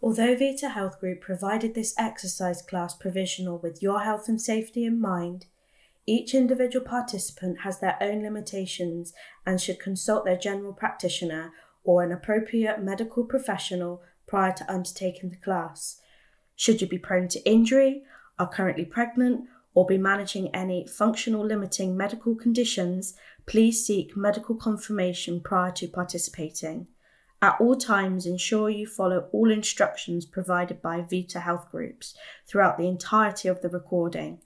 Although Vita Health Group provided this exercise class provisional with your health and safety in mind, each individual participant has their own limitations and should consult their general practitioner or an appropriate medical professional prior to undertaking the class. Should you be prone to injury, are currently pregnant, or be managing any functional limiting medical conditions, please seek medical confirmation prior to participating. At all times, ensure you follow all instructions provided by Vita Health Groups throughout the entirety of the recording.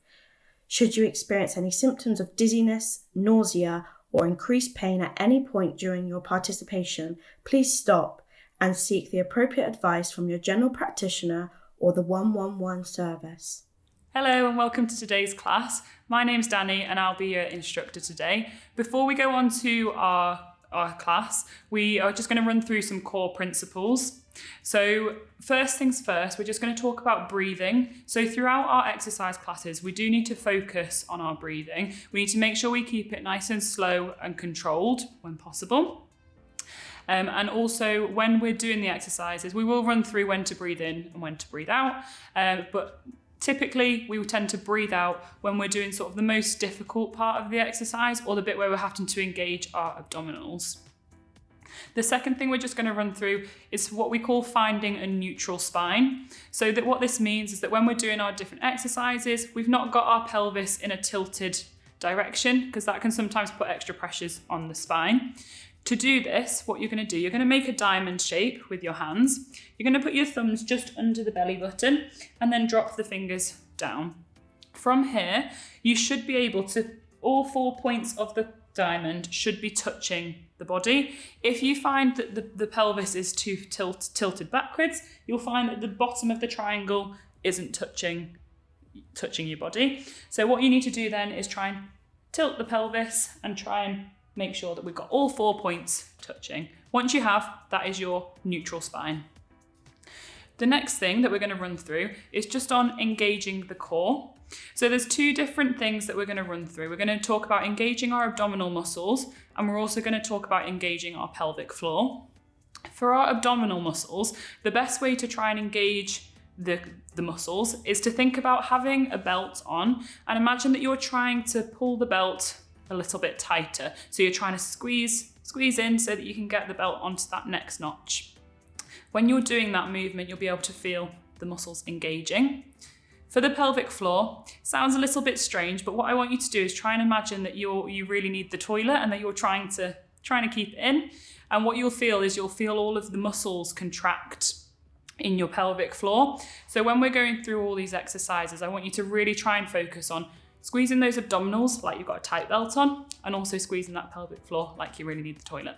Should you experience any symptoms of dizziness, nausea, or increased pain at any point during your participation, please stop and seek the appropriate advice from your general practitioner or the 111 service. Hello and welcome to today's class. My name's Danny and I'll be your instructor today. Before we go on to our class, we are just going to run through some core principles. So first things first, we're just going to talk about breathing. So throughout our exercise classes, we do need to focus on our breathing. We need to make sure we keep it nice and slow and controlled when possible. And also when we're doing the exercises, we will run through when to breathe in and when to breathe out. But typically, we will tend to breathe out when we're doing sort of the most difficult part of the exercise or the bit where we're having to engage our abdominals. The second thing we're just going to run through is what we call finding a neutral spine. So that what this means is that when we're doing our different exercises, we've not got our pelvis in a tilted direction because that can sometimes put extra pressures on the spine. To do this, what you're going to do, you're going to make a diamond shape with your hands. You're going to put your thumbs just under the belly button and then drop the fingers down. From here, you should be able to, all 4 points of the diamond should be touching the body. If you find that the pelvis is too tilted backwards, you'll find that the bottom of the triangle isn't touching your body. So what you need to do then is try and tilt the pelvis and try and make sure that we've got all 4 points touching. Once you have, that is your neutral spine. The next thing that we're going to run through is just on engaging the core. So there's two different things that we're going to run through. We're going to talk about engaging our abdominal muscles, and we're also going to talk about engaging our pelvic floor. For our abdominal muscles, the best way to try and engage the muscles is to think about having a belt on and imagine that you're trying to pull the belt a little bit tighter. So you're trying to squeeze in so that you can get the belt onto that next notch. When you're doing that movement, you'll be able to feel the muscles engaging. For the pelvic floor, sounds a little bit strange, but what I want you to do is try and imagine that you really need the toilet and that you're trying to keep it in. And what you'll feel is you'll feel all of the muscles contract in your pelvic floor. So when we're going through all these exercises, I want you to really try and focus on squeezing those abdominals like you've got a tight belt on, and also squeezing that pelvic floor like you really need the toilet.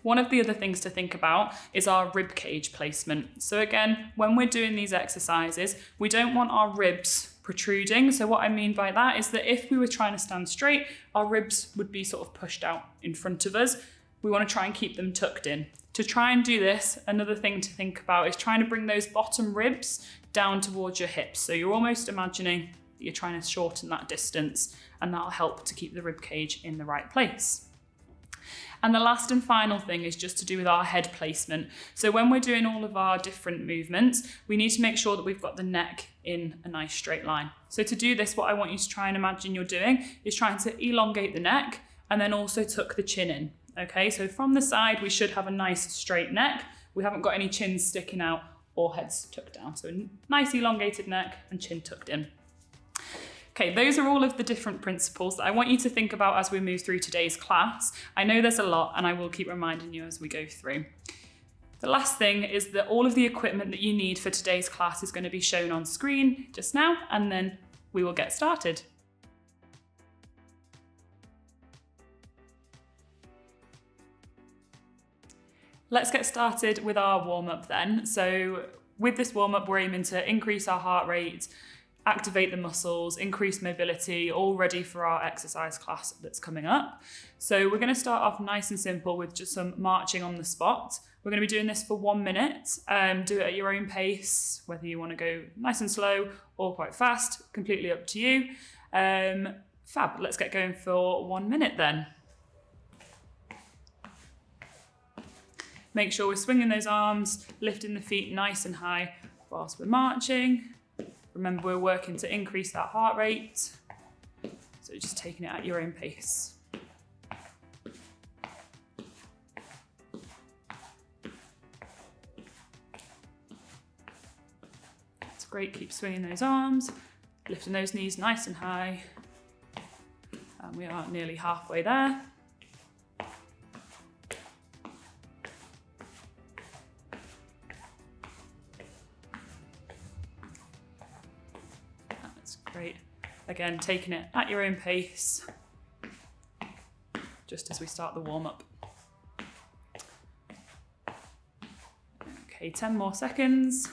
One of the other things to think about is our rib cage placement. So again, when we're doing these exercises, we don't want our ribs protruding. So what I mean by that is that if we were trying to stand straight, our ribs would be sort of pushed out in front of us. We want to try and keep them tucked in. To try and do this, another thing to think about is trying to bring those bottom ribs down towards your hips. So you're almost imagining that you're trying to shorten that distance, and that'll help to keep the rib cage in the right place. And the last and final thing is just to do with our head placement. So when we're doing all of our different movements, we need to make sure that we've got the neck in a nice straight line. So to do this, what I want you to try and imagine you're doing is trying to elongate the neck and then also tuck the chin in. Okay, so from the side, we should have a nice straight neck. We haven't got any chins sticking out or heads tucked down. So a nice elongated neck and chin tucked in. Okay, those are all of the different principles that I want you to think about as we move through today's class. I know there's a lot and I will keep reminding you as we go through. The last thing is that all of the equipment that you need for today's class is going to be shown on screen just now, and then we will get started. Let's get started with our warm-up then. So with this warm-up, we're aiming to increase our heart rate, activate the muscles, increase mobility, all ready for our exercise class that's coming up. So we're going to start off nice and simple with just some marching on the spot. We're going to be doing this for 1 minute. Do it at your own pace, whether you want to go nice and slow or quite fast, completely up to you. Fab, let's get going for 1 minute then. Make sure we're swinging those arms, lifting the feet nice and high whilst we're marching. Remember, we're working to increase that heart rate. So just taking it at your own pace. That's great, keep swinging those arms, lifting those knees nice and high. And we are nearly halfway there. That's great. Again, taking it at your own pace, just as we start the warm-up. Okay, 10 more seconds.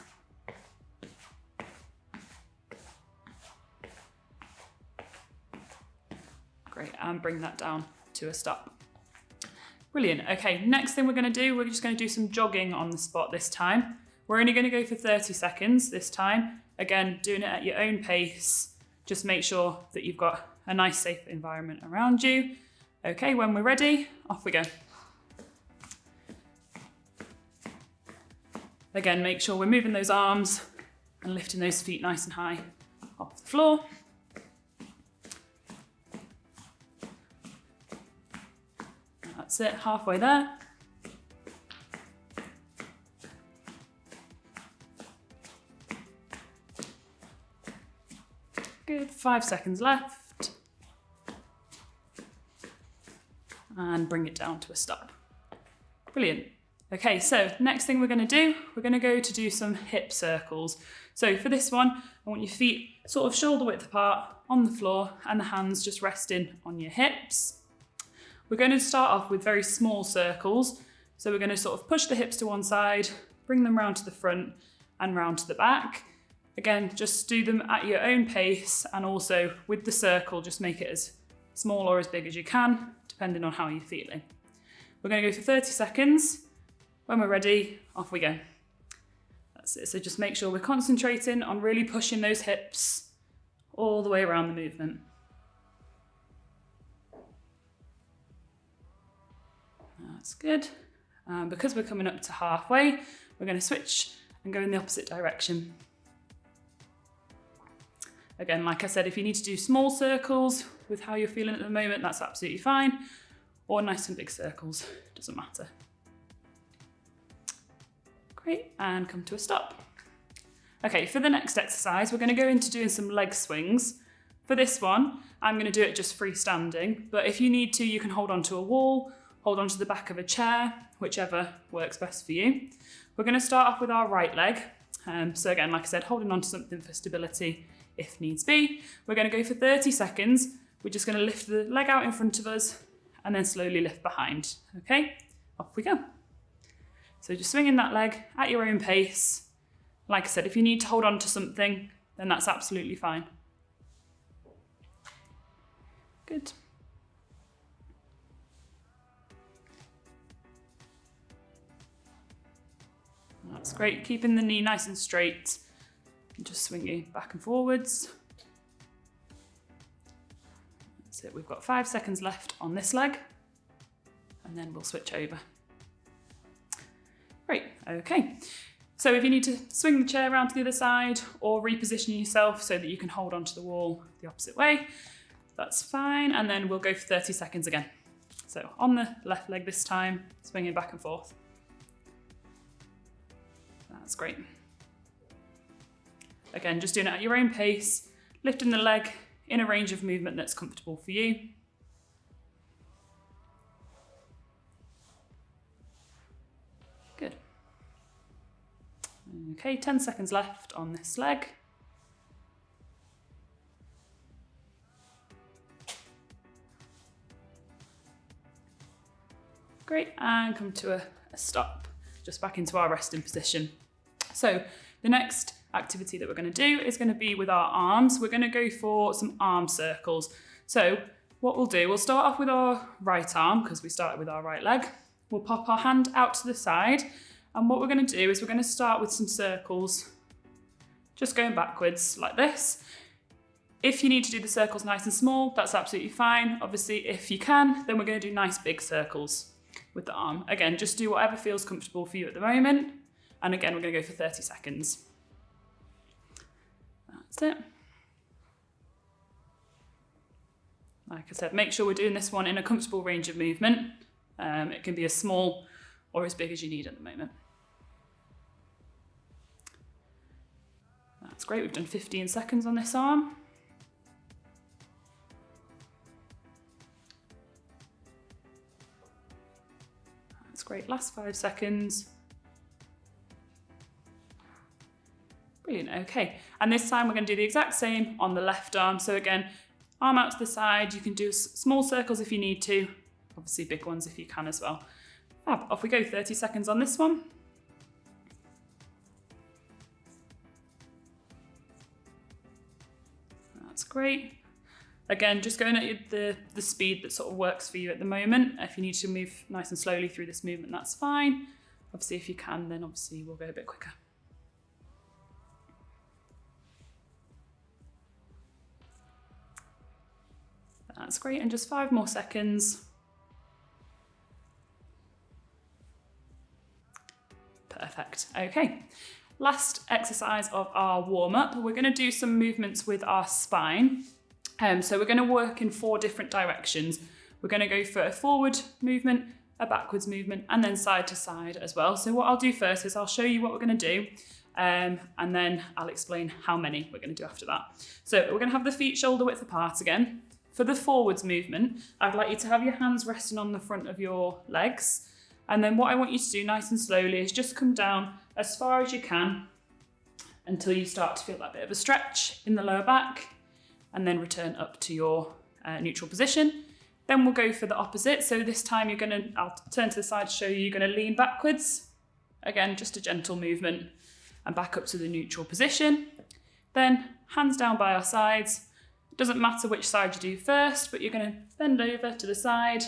Great, and bring that down to a stop. Brilliant. Okay, next thing we're going to do, we're just going to do some jogging on the spot this time. We're only going to go for 30 seconds this time. Again, doing it at your own pace. Just make sure that you've got a nice, safe environment around you. Okay, when we're ready, off we go. Again, make sure we're moving those arms and lifting those feet nice and high off the floor. That's it, halfway there. Good, 5 seconds left. And bring it down to a stop. Brilliant. Okay, so next thing we're going to do, we're going to go to do some hip circles. So for this one, I want your feet sort of shoulder width apart on the floor and the hands just resting on your hips. We're going to start off with very small circles. So we're going to sort of push the hips to one side, bring them round to the front and round to the back. Again, just do them at your own pace, and also with the circle, just make it as small or as big as you can, depending on how you're feeling. We're going to go for 30 seconds. When we're ready, off we go. That's it. So just make sure we're concentrating on really pushing those hips all the way around the movement. That's good. Because we're coming up to halfway, we're going to switch and go in the opposite direction. Again, like I said, if you need to do small circles with how you're feeling at the moment, that's absolutely fine. Or nice and big circles, doesn't matter. Great, and come to a stop. Okay, for the next exercise, we're going to go into doing some leg swings. For this one, I'm going to do it just freestanding, but if you need to, you can hold onto a wall, hold onto the back of a chair, whichever works best for you. We're going to start off with our right leg. So again, like I said, holding onto something for stability if needs be. We're going to go for 30 seconds. We're just going to lift the leg out in front of us and then slowly lift behind. Okay, off we go. So just swinging that leg at your own pace. Like I said, if you need to hold on to something, then that's absolutely fine. Good. That's great, keeping the knee nice and straight. And just swinging back and forwards. That's it, we've got 5 seconds left on this leg. And then we'll switch over. Great, okay. So if you need to swing the chair around to the other side or reposition yourself so that you can hold onto the wall the opposite way, that's fine. And then we'll go for 30 seconds again. So on the left leg this time, swinging back and forth. That's great. Again, just doing it at your own pace, lifting the leg in a range of movement that's comfortable for you. Good. Okay, 10 seconds left on this leg. Great, and come to a stop, just back into our resting position. So the next activity that we're going to do is going to be with our arms. We're going to go for some arm circles. So what we'll do, we'll start off with our right arm because we started with our right leg. We'll pop our hand out to the side, and what we're going to do is we're going to start with some circles, just going backwards like this. If you need to do the circles nice and small, that's absolutely fine. Obviously, if you can, then we're going to do nice big circles. with the arm. Again, just do whatever feels comfortable for you at the moment. And again, we're going to go for 30 seconds. That's it. Like I said, make sure we're doing this one in a comfortable range of movement. It can be as small or as big as you need at the moment. That's great, we've done 15 seconds on this arm. That's great, last 5 seconds. Brilliant, okay. And this time we're going to do the exact same on the left arm. So again, arm out to the side, you can do small circles if you need to, obviously big ones if you can as well. Fab, off we go, 30 seconds on this one. That's great. Again, just going at the speed that sort of works for you at the moment. If you need to move nice and slowly through this movement, that's fine. Obviously, if you can, then obviously we'll go a bit quicker. That's great, and just 5 more seconds. Perfect, okay. Last exercise of our warm-up, we're gonna do some movements with our spine. So we're gonna work in 4 different directions. We're gonna go for a forward movement, a backwards movement, and then side to side as well. So what I'll do first is I'll show you what we're gonna do, and then I'll explain how many we're gonna do after that. So we're gonna have the feet shoulder width apart again. For the forwards movement, I'd like you to have your hands resting on the front of your legs. And then what I want you to do nice and slowly is just come down as far as you can until you start to feel that bit of a stretch in the lower back, and then return up to your neutral position. Then we'll go for the opposite. So this time I'll turn to the side to show you, you're gonna lean backwards. Again, just a gentle movement, and back up to the neutral position. Then hands down by our sides. Doesn't matter which side you do first, but you're going to bend over to the side,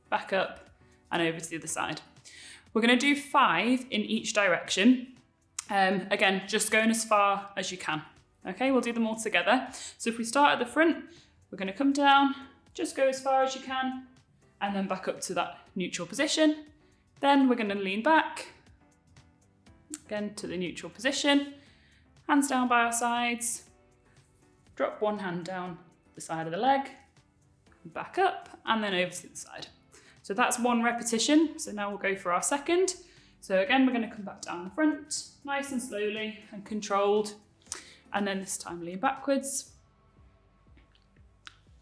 back up, and over to the other side. We're going to do 5 in each direction. Again, just going as far as you can. Okay, we'll do them all together. So if we start at the front, we're going to come down, just go as far as you can, and then back up to that neutral position. Then we're going to lean back, again to the neutral position, hands down by our sides. Drop one hand down the side of the leg, back up, and then over to the side. So that's 1 repetition. So now we'll go for our second. So again, we're going to come back down the front, nice and slowly and controlled. And then this time lean backwards.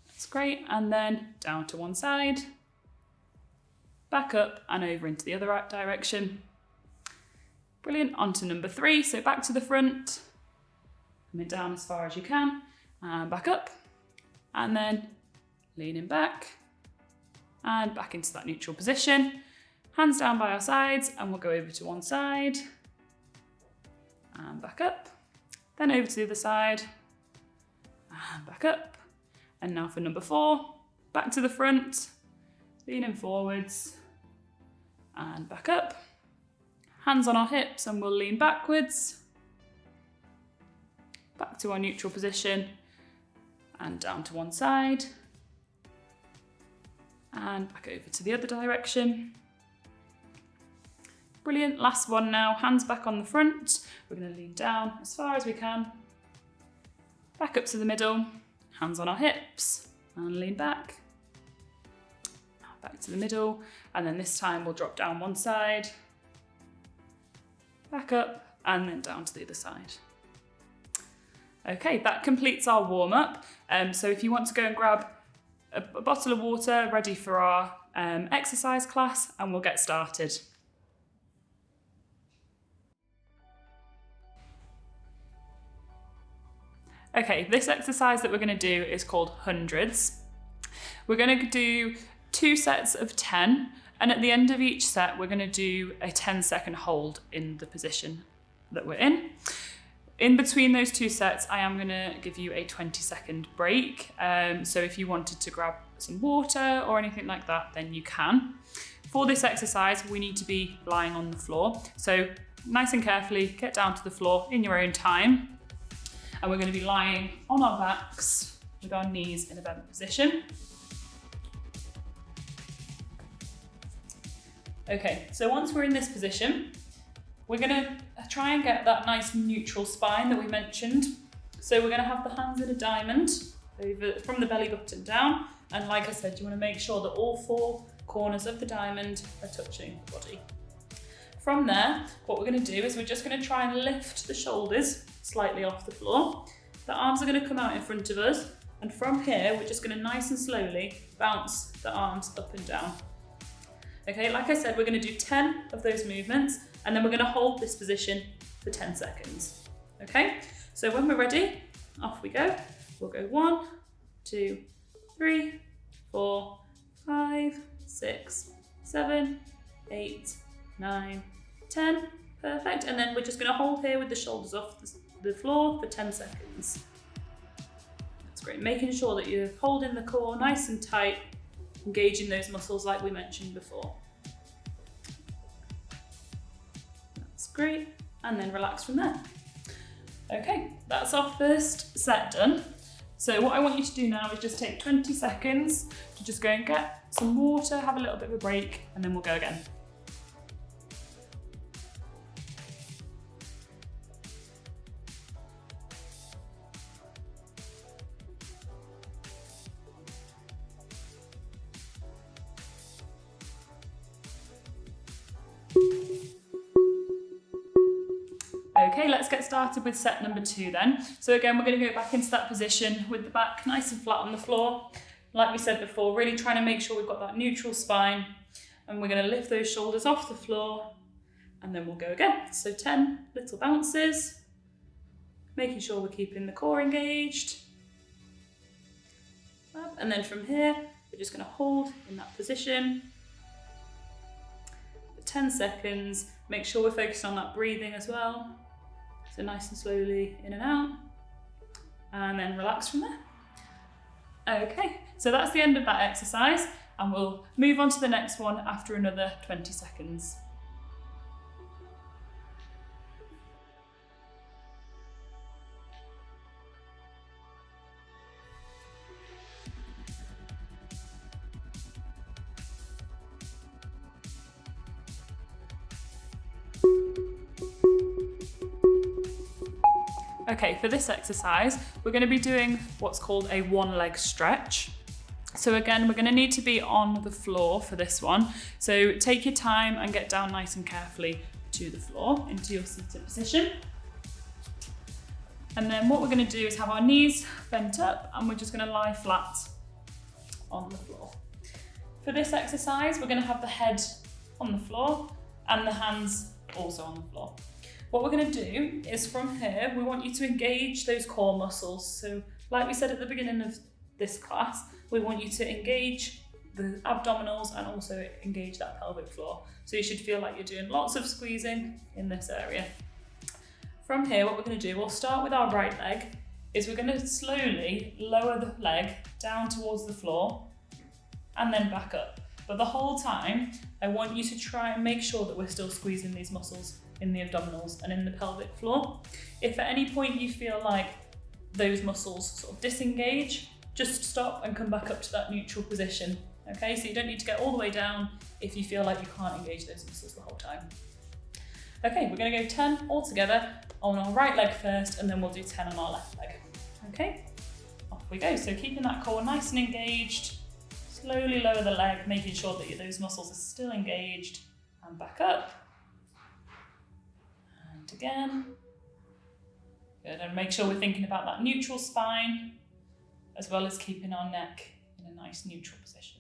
That's great. And then down to one side, back up and over into the other direction. Brilliant. On to number 3. So back to the front, coming down as far as you can. And back up, and then leaning back, and back into that neutral position. Hands down by our sides, and we'll go over to one side, and back up, then over to the other side, and back up. And now for number 4, back to the front, leaning forwards, and back up. Hands on our hips, and we'll lean backwards, back to our neutral position, and down to one side, and back over to the other direction. Brilliant, last one now, hands back on the front. We're going to lean down as far as we can, back up to the middle, hands on our hips, and lean back to the middle, and then this time we'll drop down one side, back up, and then down to the other side. Okay, that completes our warm-up. So if you want to go and grab a bottle of water ready for our exercise class, and we'll get started. Okay, this exercise that we're going to do is called hundreds. We're going to do 2 sets of 10, and at the end of each set, we're going to do a 10-second hold in the position that we're in. In between those 2 sets, I am going to give you a 20-second break. So if you wanted to grab some water or anything like that, then you can. For this exercise, we need to be lying on the floor. So nice and carefully, get down to the floor in your own time. And we're going to be lying on our backs with our knees in a bent position. Okay, so once we're in this position, we're gonna try and get that nice neutral spine that we mentioned. So we're gonna have the hands in a diamond over from the belly button down. And like I said, you wanna make sure that all 4 corners of the diamond are touching the body. From there, what we're gonna do is we're just gonna try and lift the shoulders slightly off the floor. The arms are gonna come out in front of us. And from here, we're just gonna nice and slowly bounce the arms up and down. Okay, like I said, we're gonna do 10 of those movements, and then we're gonna hold this position for 10 seconds. Okay, so when we're ready, off we go. We'll go 1, 2, 3, 4, 5, 6, 7, 8, 9, 10. Perfect. And then we're just going to hold here with the shoulders off the floor for 10 seconds. That's great. Making sure that you're holding the core nice and tight, engaging those muscles like we mentioned before. That's great. And then relax from there. Okay, that's our first set done. So what I want you to do now is just take 20 seconds to just go and get some water, have a little bit of a break, and then we'll go again. Okay, let's get started with set number 2 then. So again, we're going to go back into that position with the back nice and flat on the floor. Like we said before, really trying to make sure we've got that neutral spine, and we're going to lift those shoulders off the floor, and then we'll go again. So 10 little bounces, making sure we're keeping the core engaged. And then from here, we're just going to hold in that position for 10 seconds. Make sure we're focused on that breathing as well. So nice and slowly in and out, and then relax from there. Okay, so that's the end of that exercise, and we'll move on to the next one after another 20 seconds. Okay, for this exercise, we're going to be doing what's called a 1-leg stretch. So again, we're going to need to be on the floor for this one. So take your time and get down nice and carefully to the floor, into your seated position. And then what we're going to do is have our knees bent up, and we're just going to lie flat on the floor. For this exercise, we're going to have the head on the floor and the hands also on the floor. What we're going to do is from here, we want you to engage those core muscles. So like we said at the beginning of this class, we want you to engage the abdominals and also engage that pelvic floor. So you should feel like you're doing lots of squeezing in this area. From here, what we're going to do, we'll start with our right leg, is we're going to slowly lower the leg down towards the floor and then back up. But the whole time, I want you to try and make sure that we're still squeezing these muscles in the abdominals and in the pelvic floor. If at any point you feel like those muscles sort of disengage, just stop and come back up to that neutral position. Okay, so you don't need to get all the way down if you feel like you can't engage those muscles the whole time. Okay, we're going to go 10 all together on our right leg first, and then we'll do 10 on our left leg. Okay, off we go. So keeping that core nice and engaged, slowly lower the leg, making sure that those muscles are still engaged, and back up. And again. Good, and make sure we're thinking about that neutral spine, as well as keeping our neck in a nice neutral position.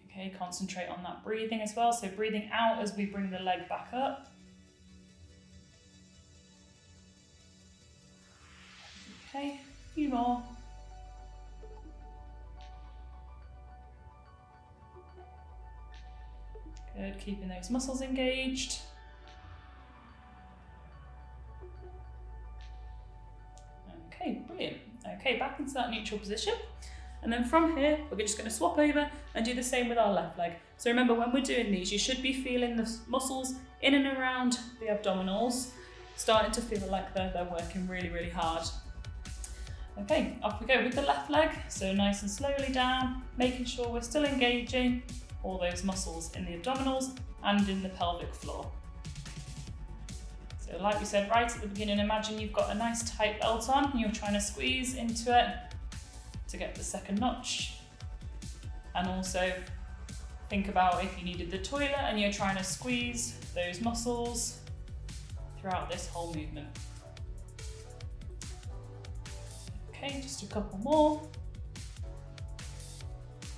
Okay, concentrate on that breathing as well. So breathing out as we bring the leg back up. Okay, a few more. Good, keeping those muscles engaged. Okay, brilliant. Okay, back into that neutral position. And then from here, we're just going to swap over and do the same with our left leg. So remember, when we're doing these, you should be feeling the muscles in and around the abdominals, starting to feel like they're working really, really hard. Okay, off we go with the left leg. So nice and slowly down, making sure we're still engaging all those muscles in the abdominals and in the pelvic floor. So like we said right at the beginning, imagine you've got a nice tight belt on and you're trying to squeeze into it to get the second notch. And also think about if you needed the toilet and you're trying to squeeze those muscles throughout this whole movement. Okay, just a couple more.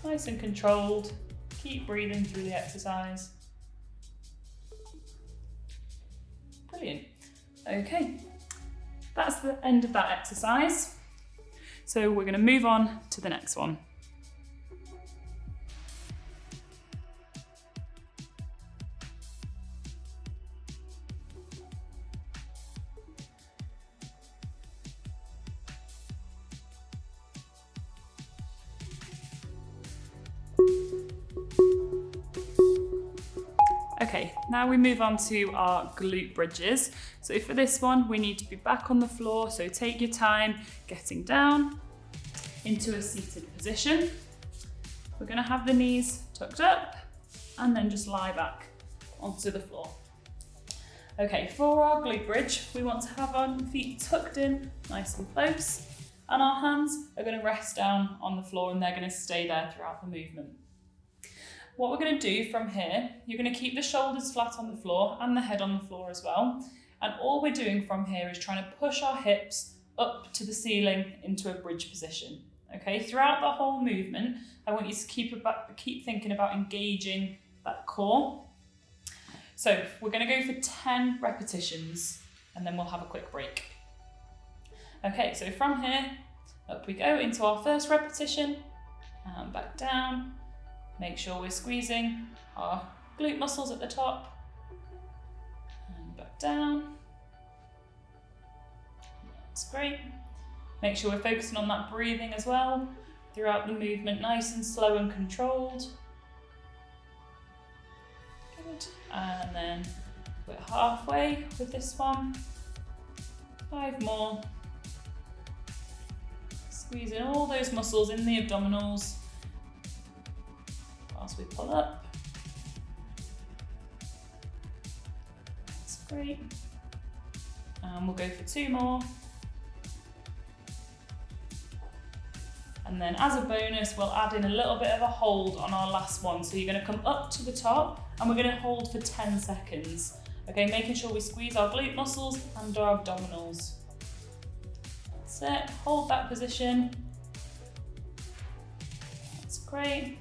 Nice and controlled. Keep breathing through the exercise. Brilliant. Okay, that's the end of that exercise. So we're going to move on to the next one. Okay, now we move on to our glute bridges. So for this one, we need to be back on the floor. So take your time getting down into a seated position. We're going to have the knees tucked up and then just lie back onto the floor. Okay, for our glute bridge, we want to have our feet tucked in nice and close, and our hands are going to rest down on the floor and they're going to stay there throughout the movement. What we're going to do from here, you're going to keep the shoulders flat on the floor and the head on the floor as well. And all we're doing from here is trying to push our hips up to the ceiling into a bridge position. Okay, throughout the whole movement, I want you to keep thinking about engaging that core. So we're going to go for 10 repetitions and then we'll have a quick break. Okay, so from here, up we go into our first repetition and back down. Make sure we're squeezing our glute muscles at the top and back down. That's great. Make sure we're focusing on that breathing as well throughout the movement, nice and slow and controlled. Good. And then we're halfway with this one. 5 more. Squeezing all those muscles in the abdominals whilst we pull up. That's great. And we'll go for 2 more. And then as a bonus, we'll add in a little bit of a hold on our last one. So you're going to come up to the top and we're going to hold for 10 seconds. Okay, making sure we squeeze our glute muscles and our abdominals. That's it, hold that position. That's great.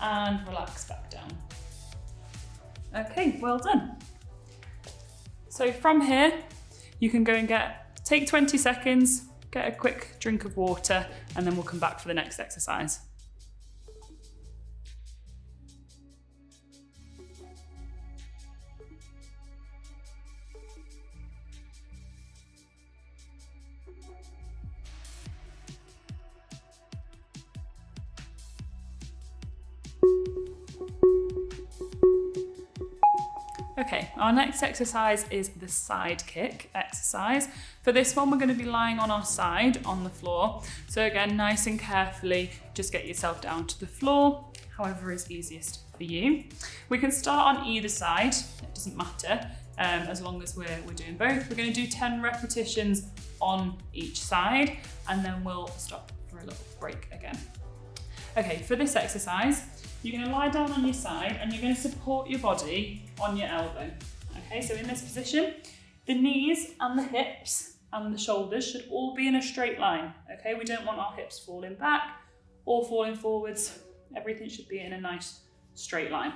And relax back down. Okay, well done. So from here, you can go and take 20 seconds, get a quick drink of water, and then we'll come back for the next exercise. Okay, our next exercise is the side kick exercise. For this one, we're going to be lying on our side on the floor. So again, nice and carefully, just get yourself down to the floor, however is easiest for you. We can start on either side, it doesn't matter, as long as we're doing both. We're going to do 10 repetitions on each side, and then we'll stop for a little break again. Okay, for this exercise, you're going to lie down on your side and you're going to support your body on your elbow. Okay, so in this position, the knees and the hips and the shoulders should all be in a straight line. Okay, we don't want our hips falling back or falling forwards. Everything should be in a nice straight line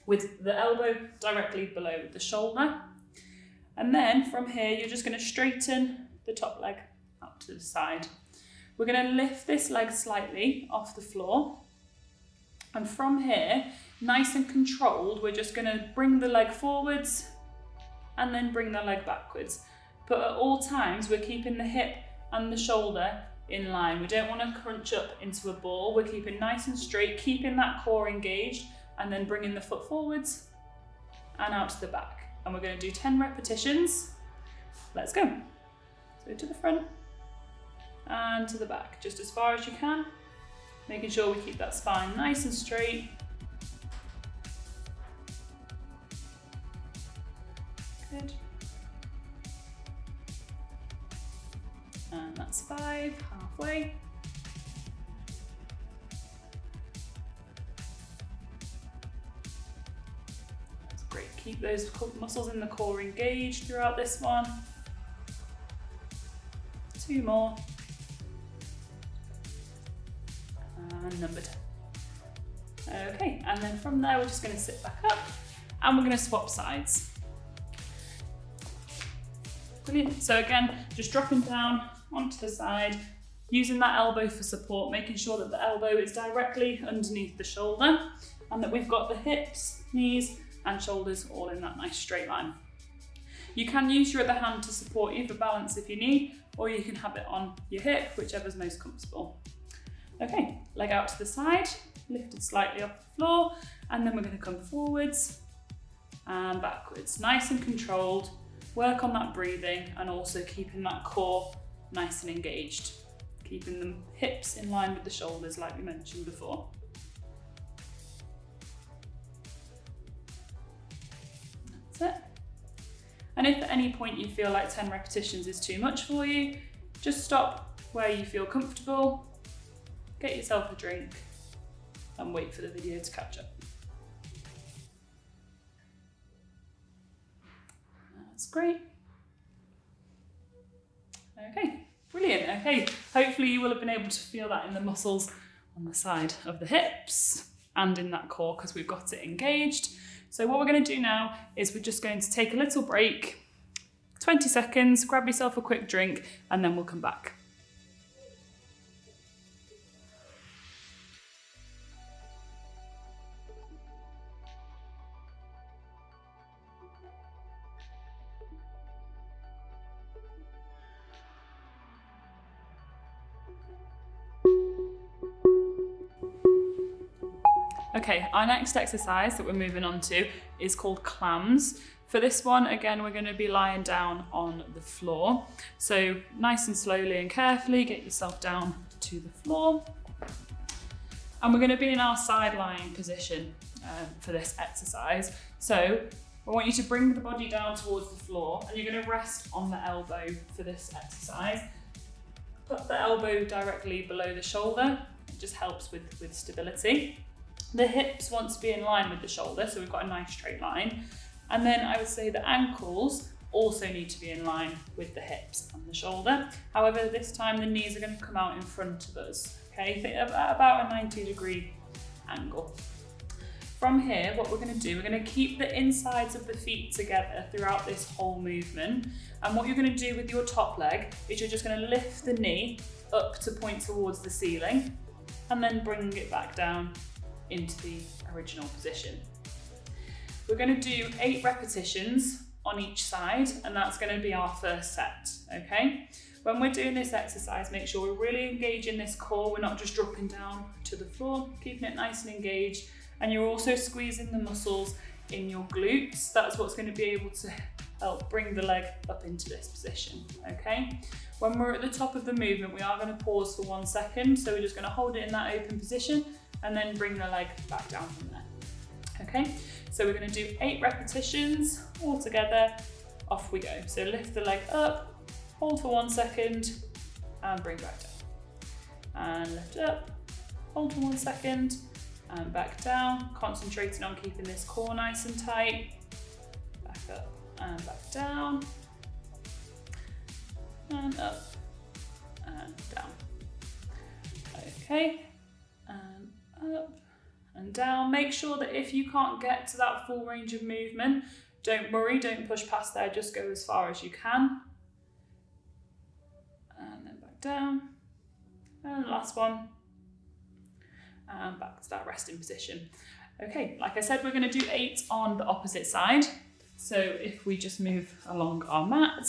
with the elbow directly below the shoulder. And then from here, you're just going to straighten the top leg out to the side. We're going to lift this leg slightly off the floor. And from here, nice and controlled, we're just going to bring the leg forwards and then bring the leg backwards. But at all times, we're keeping the hip and the shoulder in line. We don't want to crunch up into a ball. We're keeping nice and straight, keeping that core engaged, and then bringing the foot forwards and out to the back. And we're going to do 10 repetitions. Let's go. So to the front and to the back, just as far as you can, making sure we keep that spine nice and straight. Good. And that's 5, halfway. That's great. Keep those muscles in the core engaged throughout this one. 2 more. And number 10. Okay, and then from there we're just going to sit back up and we're going to swap sides. Brilliant. So again, just dropping down onto the side, using that elbow for support, making sure that the elbow is directly underneath the shoulder and that we've got the hips, knees and shoulders all in that nice straight line. You can use your other hand to support you for balance if you need, or you can have it on your hip, whichever's most comfortable. Okay, leg out to the side, lifted slightly off the floor, and then we're going to come forwards and backwards, nice and controlled. Work on that breathing and also keeping that core nice and engaged, keeping the hips in line with the shoulders like we mentioned before. That's it. And if at any point you feel like 10 repetitions is too much for you, just stop where you feel comfortable, get yourself a drink and wait for the video to catch up. That's great. Okay, brilliant. Okay, hopefully you will have been able to feel that in the muscles on the side of the hips and in that core because we've got it engaged. So what we're going to do now is we're just going to take a little break, 20 seconds, grab yourself a quick drink, and then we'll come back. Okay, our next exercise that we're moving on to is called clams. For this one, again, we're going to be lying down on the floor. So nice and slowly and carefully get yourself down to the floor. And we're going to be in our side lying position for this exercise. So I want you to bring the body down towards the floor and you're going to rest on the elbow for this exercise. Put the elbow directly below the shoulder. It just helps with stability. The hips want to be in line with the shoulder, so we've got a nice straight line. And then I would say the ankles also need to be in line with the hips and the shoulder. However, this time the knees are going to come out in front of us, okay? Think about a 90-degree angle. From here, what we're going to do, we're going to keep the insides of the feet together throughout this whole movement. And what you're going to do with your top leg is you're just going to lift the knee up to point towards the ceiling and then bring it back down into the original position. We're going to do 8 repetitions on each side, and that's going to be our first set, okay? When we're doing this exercise, make sure we're really engaging this core. We're not just dropping down to the floor, keeping it nice and engaged, and you're also squeezing the muscles in your glutes. That's what's going to be able to help bring the leg up into this position, okay? When we're at the top of the movement, we are going to pause for 1 second, so we're just going to hold it in that open position and then bring the leg back down from there. Okay, so we're going to do 8 repetitions all together. Off we go. So lift the leg up, hold for 1 second, and bring back down. And lift up, hold for 1 second, and back down. Concentrating on keeping this core nice and tight. Back up and back down. And up and down. Okay. Up and down. Make sure that if you can't get to that full range of movement, don't worry, don't push past there, just go as far as you can. And then back down. And last one. And back to that resting position. Okay, like I said, we're going to do 8 on the opposite side. So if we just move along our mat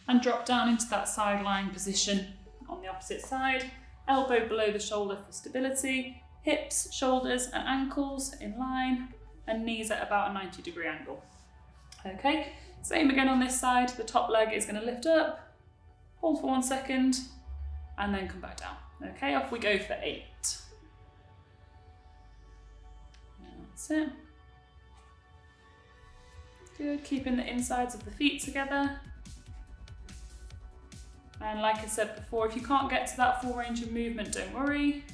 and drop down into that side lying position on the opposite side. Elbow below the shoulder for stability, hips, shoulders and ankles in line, and knees at about a 90-degree angle. Okay, same again on this side. The top leg is going to lift up hold for 1 second, and then come back down. Okay, off we go for 8. That's it. Good, keeping the insides of the feet together. And like I said before, if you can't get to that full range of movement, don't worry.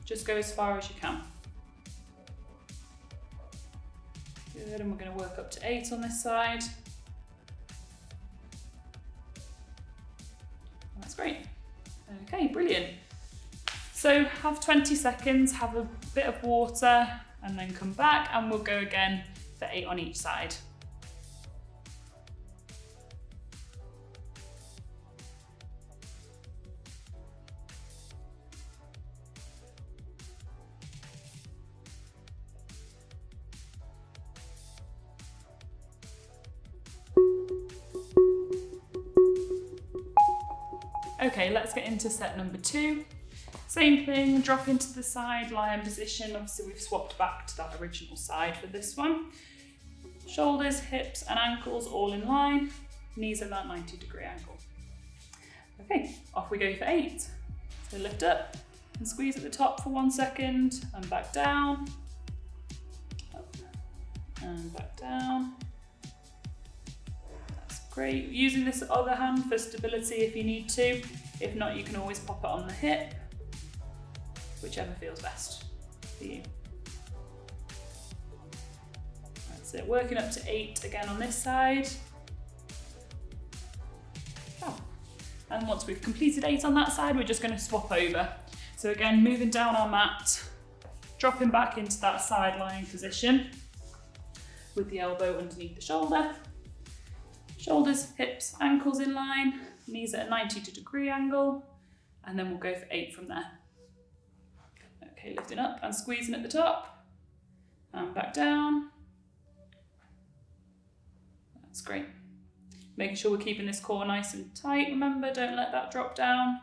Just go as far as you can. Good, and we're going to work up to 8 on this side. That's great. Okay, brilliant. So have 20 seconds, have a bit of water, and then come back, and we'll go again for 8 on each side. Okay, let's get into set number 2. Same thing, drop into the side lion position. Obviously we've swapped back to that original side for this one. Shoulders, hips and ankles all in line. Knees at that 90-degree angle. Okay, off we go for 8. So lift up and squeeze at the top for 1 second and back down. Up and back down. That's great. Using this other hand for stability if you need to. If not, you can always pop it on the hip. Whichever feels best for you. That's it, working up to 8 again on this side. Oh. And once we've completed 8 on that side, we're just going to swap over. So again, moving down our mat, dropping back into that side lying position with the elbow underneath the shoulder. Shoulders, hips, ankles in line, knees at a 90-degree angle, and then we'll go for 8 from there. Okay, lifting up and squeezing at the top, and back down. That's great. Making sure we're keeping this core nice and tight. Remember, don't let that drop down.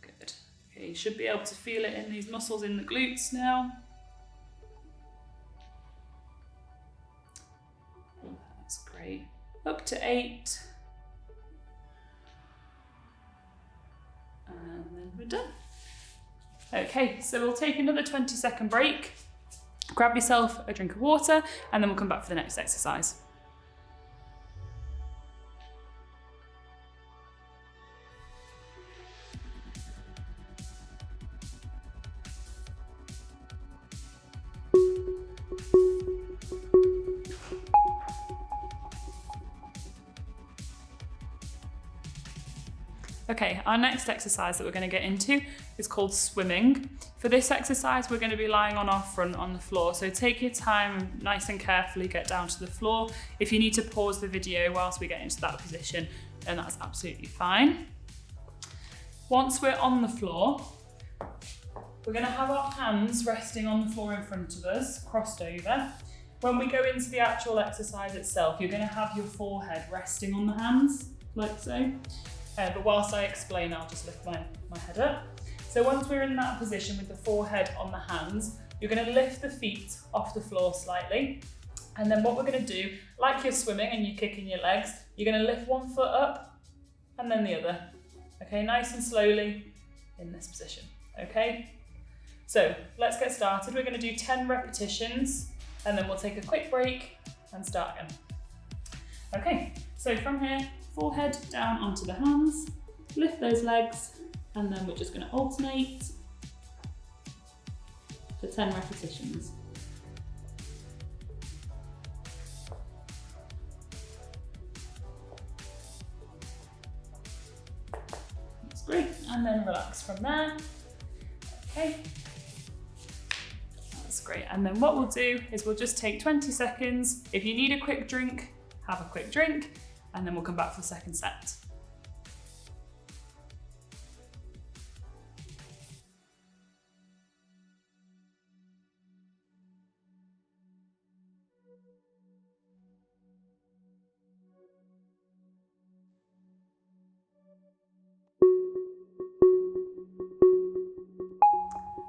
Good. Okay, you should be able to feel it in these muscles in the glutes now. That's great. Up to 8. And then we're done. Okay, so we'll take another 20-second break. Grab yourself a drink of water, and then we'll come back for the next exercise. Okay, our next exercise that we're going to get into is called swimming. For this exercise, we're going to be lying on our front on the floor. So take your time, nice and carefully get down to the floor. If you need to pause the video whilst we get into that position, then that's absolutely fine. Once we're on the floor, we're going to have our hands resting on the floor in front of us, crossed over. When we go into the actual exercise itself, you're going to have your forehead resting on the hands, like so. But whilst I explain, I'll just lift my head up. So once we're in that position with the forehead on the hands, you're going to lift the feet off the floor slightly. And then what we're going to do, like you're swimming and you're kicking your legs, you're going to lift one foot up and then the other. Okay, nice and slowly in this position. Okay, so let's get started. We're going to do 10 repetitions and then we'll take a quick break and start again. Okay, so from here, forehead down onto the hands, lift those legs, and then we're just going to alternate for 10 repetitions. That's great, and then relax from there. Okay, that's great. And then what we'll do is we'll just take 20 seconds. If you need a quick drink, have a quick drink, and then we'll come back for the second set.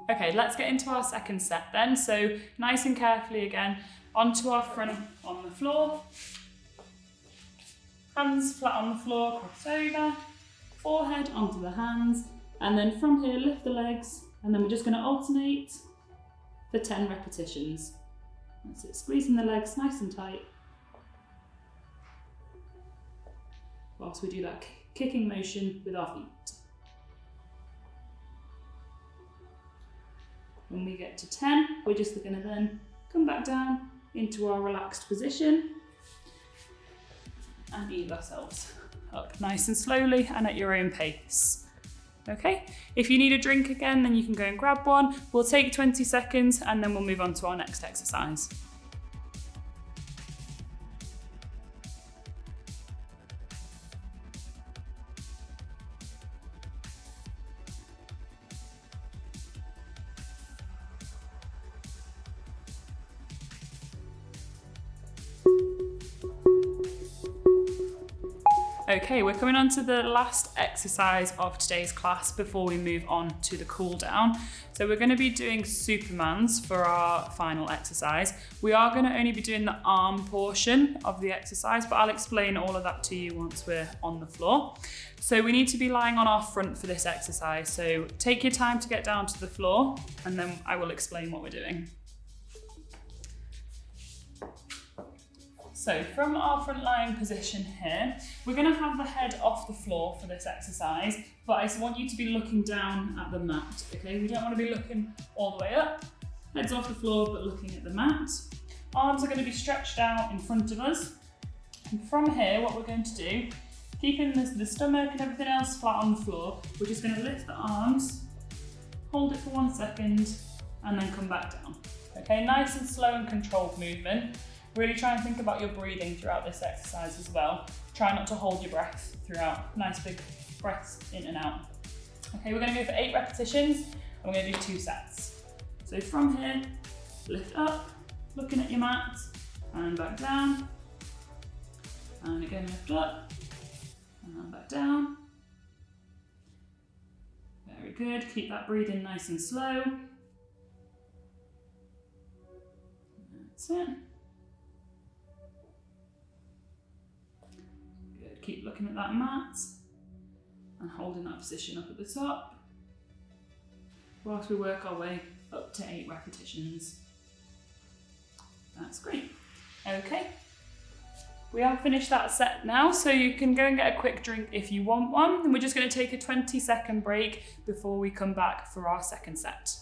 Okay, let's get into our second set then. So nice and carefully again, onto our front on the floor. Hands flat on the floor, cross over, forehead onto the hands, and then from here lift the legs, and then we're just going to alternate for 10 repetitions. That's it, squeezing the legs nice and tight whilst we do that kicking motion with our feet. When we get to 10, we're just going to then come back down into our relaxed position and ease ourselves up nice and slowly and at your own pace. Okay, if you need a drink again, then you can go and grab one. We'll take 20 seconds and then we'll move on to our next exercise. Okay, we're coming on to the last exercise of today's class before we move on to the cool down. So we're going to be doing Supermans for our final exercise. We are going to only be doing the arm portion of the exercise, but I'll explain all of that to you once we're on the floor. So we need to be lying on our front for this exercise. So take your time to get down to the floor and then I will explain what we're doing. So from our front lying position here, we're going to have the head off the floor for this exercise, but I want you to be looking down at the mat, okay? We don't want to be looking all the way up. Head's off the floor, but looking at the mat. Arms are going to be stretched out in front of us. And from here, what we're going to do, keeping the stomach and everything else flat on the floor, we're just going to lift the arms, hold it for 1 second, and then come back down. Okay, nice and slow and controlled movement. Really try and think about your breathing throughout this exercise as well. Try not to hold your breath throughout. Nice big breaths in and out. Okay, we're going to go for 8 repetitions and we're going to do 2 sets. So from here, lift up, looking at your mat, and back down. And again, lift up, and back down. Very good, keep that breathing nice and slow. That's it. Keep looking at that mat and holding that position up at the top whilst we work our way up to 8 repetitions. That's great. Okay, we have finished that set now, so you can go and get a quick drink if you want one, and we're just going to take a 20-second break before we come back for our second set.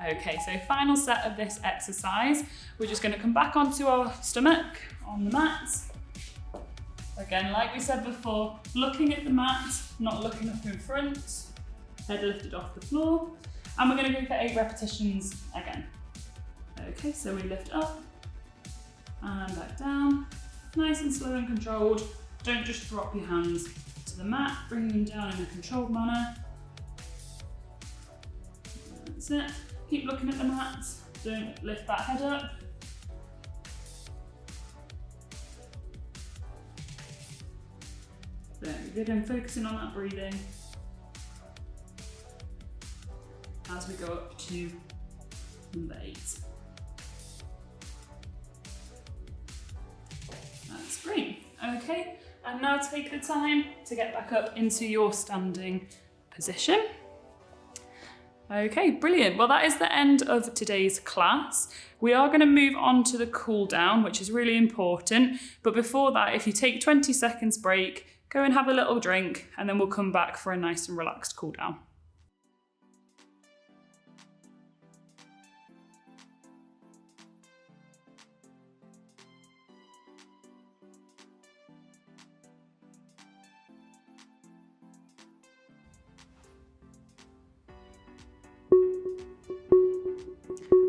Okay, so final set of this exercise. We're just going to come back onto our stomach on the mat. Again, like we said before, looking at the mat, not looking up in front. Head lifted off the floor. And we're going to go for 8 repetitions again. Okay, so we lift up and back down. Nice and slow and controlled. Don't just drop your hands to the mat, bring them down in a controlled manner. That's it. Keep looking at the mat, don't lift that head up. Very good, and focusing on that breathing as we go up to number 8. That's great. Okay, and now take the time to get back up into your standing position. Okay, brilliant. Well, that is the end of today's class. We are going to move on to the cool down, which is really important. But before that, if you take 20 seconds break, go and have a little drink, and then we'll come back for a nice and relaxed cool down.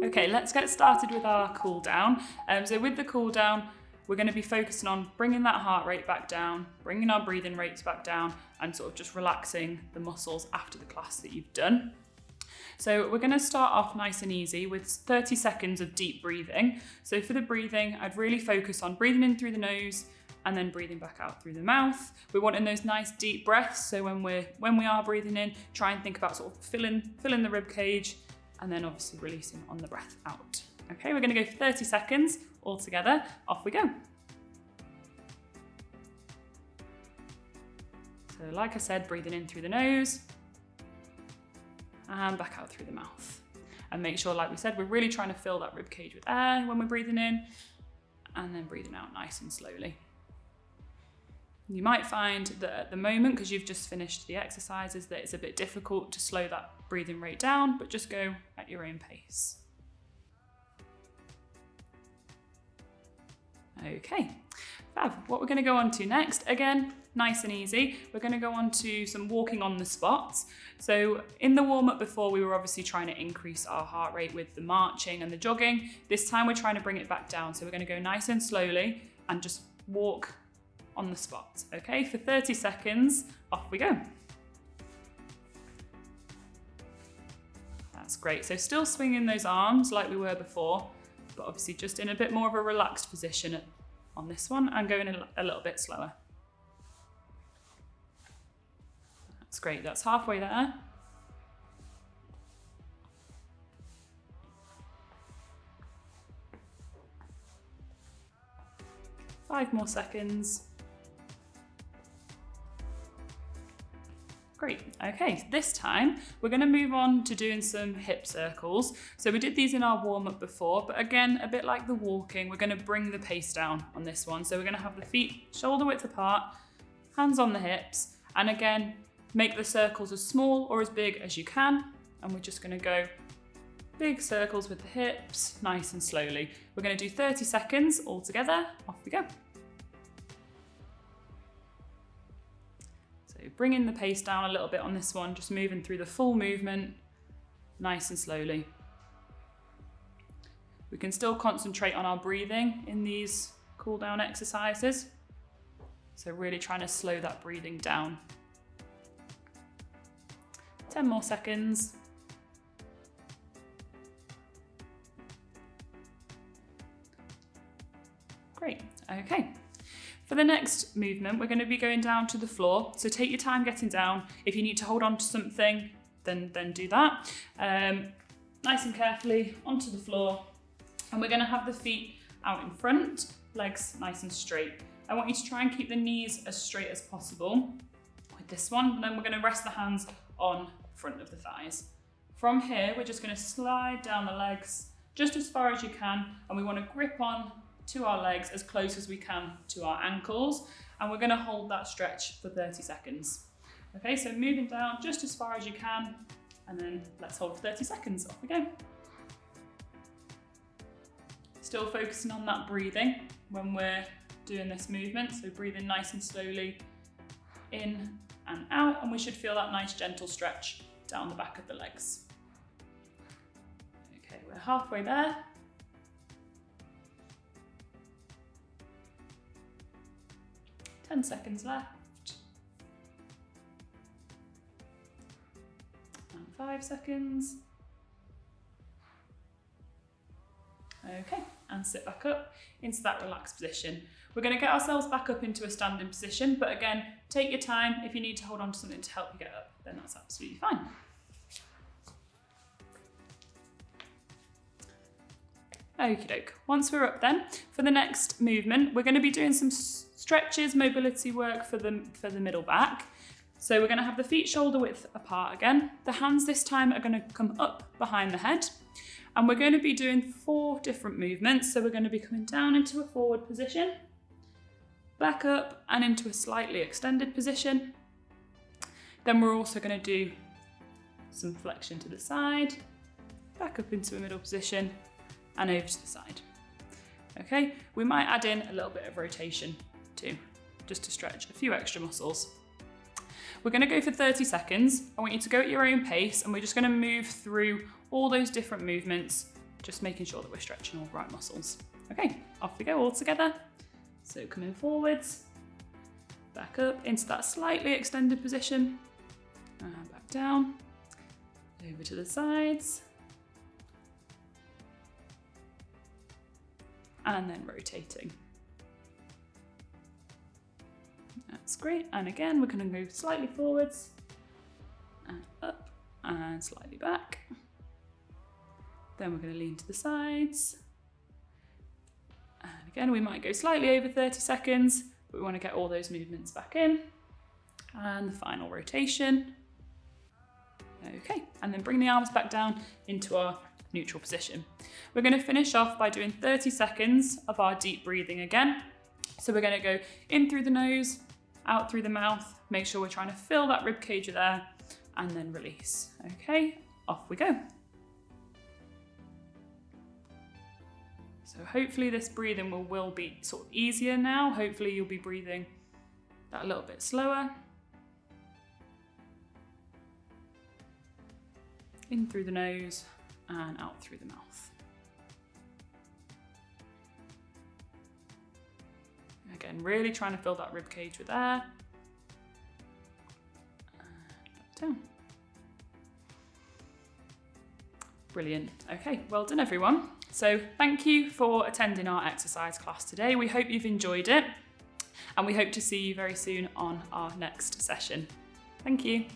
Okay, let's get started with our cool down. So with the cool down, we're going to be focusing on bringing that heart rate back down, bringing our breathing rates back down, and sort of just relaxing the muscles after the class that you've done. So we're going to start off nice and easy with 30 seconds of deep breathing. So for the breathing, I'd really focus on breathing in through the nose and then breathing back out through the mouth. We're wanting those nice deep breaths. So when we are breathing in, try and think about sort of filling the rib cage and then obviously releasing on the breath out. Okay, we're going to go for 30 seconds all together. Off we go. So like I said, breathing in through the nose and back out through the mouth. And make sure, like we said, we're really trying to fill that rib cage with air when we're breathing in and then breathing out nice and slowly. You might find that at the moment, because you've just finished the exercises, that it's a bit difficult to slow that breathing rate down, but just go at your own pace. Okay, fab. What we're going to go on to next, again, nice and easy, we're going to go on to some walking on the spot. So in the warm-up before, we were obviously trying to increase our heart rate with the marching and the jogging. This time we're trying to bring it back down. So we're going to go nice and slowly and just walk on the spot. Okay, for 30 seconds, off we go. That's great. So still swinging those arms like we were before, but obviously just in a bit more of a relaxed position on this one and going a little bit slower. That's great, that's halfway there. Five more seconds. Great, okay, this time we're going to move on to doing some hip circles. So we did these in our warm-up before, but again, a bit like the walking, we're going to bring the pace down on this one. So we're going to have the feet shoulder width apart, hands on the hips, and again, make the circles as small or as big as you can. And we're just going to go big circles with the hips, nice and slowly. We're going to do 30 seconds all together. Off we go. Bringing the pace down a little bit on this one, just moving through the full movement, nice and slowly. We can still concentrate on our breathing in these cool down exercises. So really trying to slow that breathing down. 10 more seconds. Great, okay. For the next movement, we're going to be going down to the floor. So take your time getting down. If you need to hold on to something, then do that. Nice and carefully onto the floor. And we're going to have the feet out in front, legs nice and straight. I want you to try and keep the knees as straight as possible with this one. And then we're going to rest the hands on front of the thighs. From here, we're just going to slide down the legs just as far as you can. And we want to grip on to our legs as close as we can to our ankles, and we're going to hold that stretch for 30 seconds. Okay, so moving down just as far as you can, and then let's hold for 30 seconds. Off we go. Still focusing on that breathing when we're doing this movement, so breathing nice and slowly in and out, and we should feel that nice gentle stretch down the back of the legs. Okay, we're halfway there. 10 seconds left. And 5 seconds. Okay, and sit back up into that relaxed position. We're going to get ourselves back up into a standing position, but again, take your time. If you need to hold on to something to help you get up, then that's absolutely fine. Okie doke. Once we're up then, for the next movement, we're going to be doing some stretches, mobility work for the middle back. So we're going to have the feet shoulder width apart again. The hands this time are going to come up behind the head. And we're going to be doing 4 different movements. So we're going to be coming down into a forward position, back up and into a slightly extended position. Then we're also going to do some flexion to the side, back up into a middle position and over to the side. Okay, we might add in a little bit of rotation too, just to stretch a few extra muscles. We're going to go for 30 seconds. I want you to go at your own pace and we're just going to move through all those different movements, just making sure that we're stretching all the right muscles. Okay, off we go all together. So coming forwards, back up into that slightly extended position, and back down, Over to the sides. And then rotating. That's great. And again, we're going to move slightly forwards and up and slightly back. Then we're going to lean to the sides. And again, we might go slightly over 30 seconds, but we want to get all those movements back in. And the final rotation. Okay, and then bring the arms back down into our neutral position. We're going to finish off by doing 30 seconds of our deep breathing again. So we're going to go in through the nose, out through the mouth, make sure we're trying to fill that rib cage there, and then release. Okay, off we go. So hopefully this breathing will be sort of easier now. Hopefully you'll be breathing that a little bit slower. In through the nose and out through the mouth. Again, really trying to fill that rib cage with air. And back down. Brilliant. Okay, well done everyone. So thank you for attending our exercise class today. We hope you've enjoyed it, and we hope to see you very soon on our next session. Thank you.